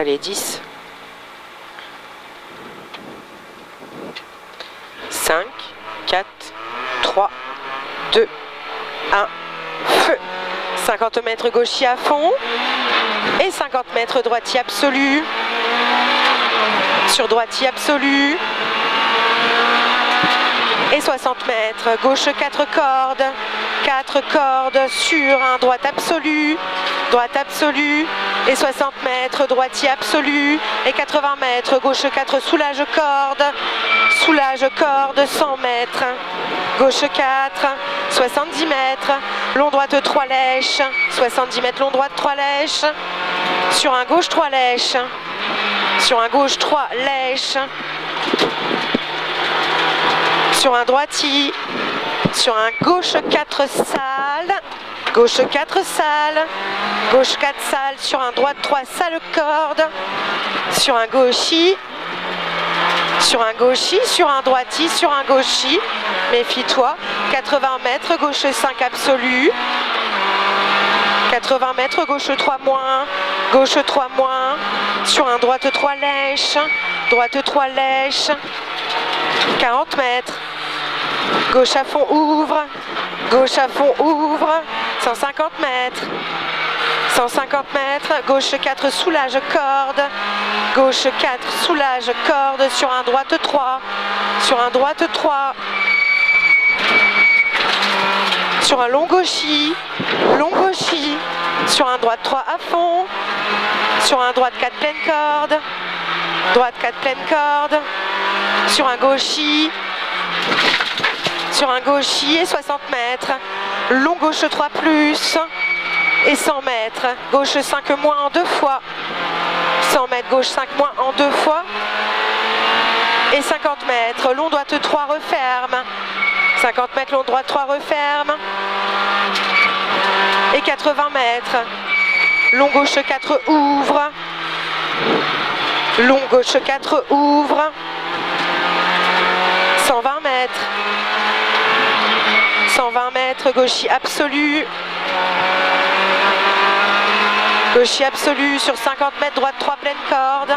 Allez, 10. 5, 4, 3, 2, 1, feu. 50 mètres gauchis à fond. Et 50 mètres droitier absolu. Sur droitier absolu. Et 60 mètres, gauche 4 cordes. 4 cordes sur un droite absolu. Droite absolue. Et 60 mètres, droitier absolu. Et 80 mètres, gauche 4, soulage corde. Soulage corde, 100 mètres. Gauche 4, 70 mètres. Long droite 3 lèches. 70 mètres, long droite 3 lèches. Sur un gauche 3 lèches. Sur un gauche 3 lèches. Sur un droitier. Sur un gauche 4 sale. Gauche 4 sale. Gauche 4 sale. Sur un droite 3 sale corde. Sur un gauchis. Sur un gauchis. Sur un droitier. Sur un gauchis. Méfie-toi. 80 mètres. Gauche 5 absolu. 80 mètres. Gauche 3 moins. Gauche 3 moins. Sur un droite 3 lèches. Droite 3 lèches. 40 mètres. Gauche à fond ouvre. Gauche à fond ouvre. 150 mètres. 150 mètres. Gauche 4 soulage corde. Gauche 4 soulage corde. Sur un droite 3. Sur un droite 3. Sur un long gauchis. Long gauchis. Sur un droite 3 à fond. Sur un droite 4 pleine corde. Droite 4 pleine corde. Sur un gauchis. Sur un gauchis et 60 mètres. Long gauche 3 plus. Et 100 mètres. Gauche 5 moins en 2 fois. 100 mètres. Gauche 5 moins en 2 fois. Et 50 mètres. Long droite 3 referme. 50 mètres. Long droite 3 referme. Et 80 mètres. Long gauche 4 ouvre. Long gauche 4 ouvre. 120 mètres. 120 mètres, gauchis absolu. Gauchis absolu sur 50 mètres, droite 3 pleine corde.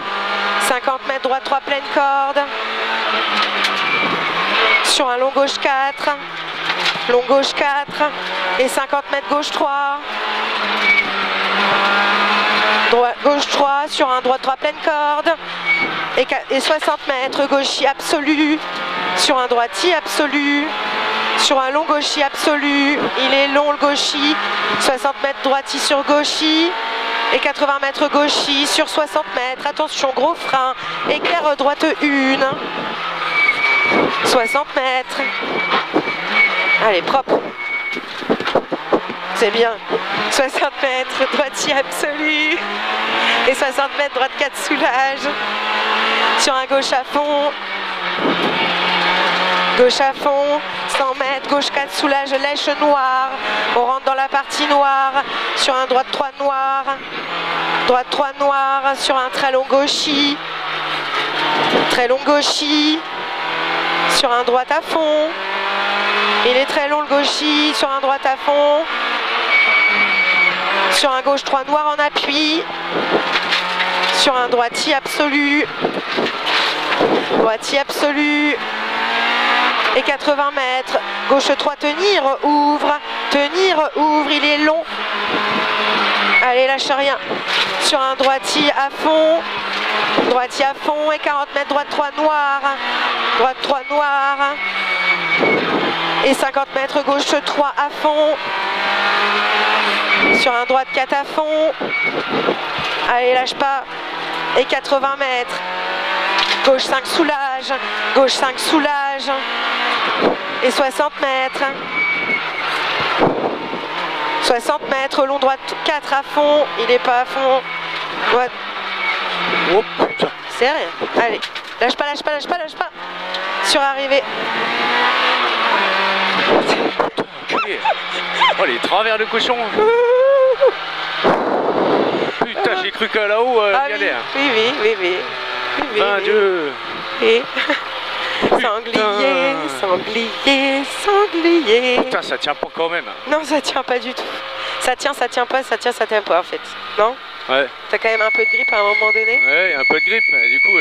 50 mètres, droite 3 pleine corde. Sur un long gauche 4. Long gauche 4. Et 50 mètres, gauche 3. Droite, gauche 3 sur un droite 3 pleine corde. Et 60 mètres, gauchis absolu. Sur un droitier absolu. Sur un long gauchis absolu, il est long le gauchis, 60 mètres droitier sur gauchis et 80 mètres gauchis sur 60 mètres. Attention, gros frein, éclair droite 1, 60 mètres. Allez, propre. C'est bien. 60 mètres, droitier absolu et 60 mètres droite 4 soulage. Sur un gauche à fond. Gauche à fond, 100 mètres, gauche 4 soulage, lèche noire. On rentre dans la partie noire, sur un droite 3 noir. Droite 3 noir, sur un très long gauchis. Très long gauchis. Sur un droite à fond. Il est très long le gauchis, sur un droite à fond. Sur un gauche 3 noir en appui. Sur un droitier absolu. Droitier absolu. Et 80 mètres, gauche 3, tenir, ouvre, il est long. Allez, lâche rien. Sur un droitier à fond et 40 mètres, droite 3 noir, droite 3 noir. Et 50 mètres, gauche 3 à fond. Sur un droite 4 à fond. Allez, lâche pas. Et 80 mètres. Gauche 5 soulage, gauche 5 soulage. Et 60 mètres. 60 mètres, long droite 4 à fond. Il n'est pas à fond. Droite. Oh putain. C'est rien. Allez. Lâche pas, lâche pas, lâche pas, lâche pas. Sur arrivée. Oh les travers de cochon. Putain, j'ai cru qu'à là-haut, ah, il y allait. Oui. Ben Dieu. Et... sanglier, sanglier. Putain, ça tient pas quand même. Non, ça tient pas du tout. Ça tient pas en fait. Non ? Ouais. T'as quand même un peu de grippe à un moment donné. Ouais, il y a un peu de grippe, mais du coup,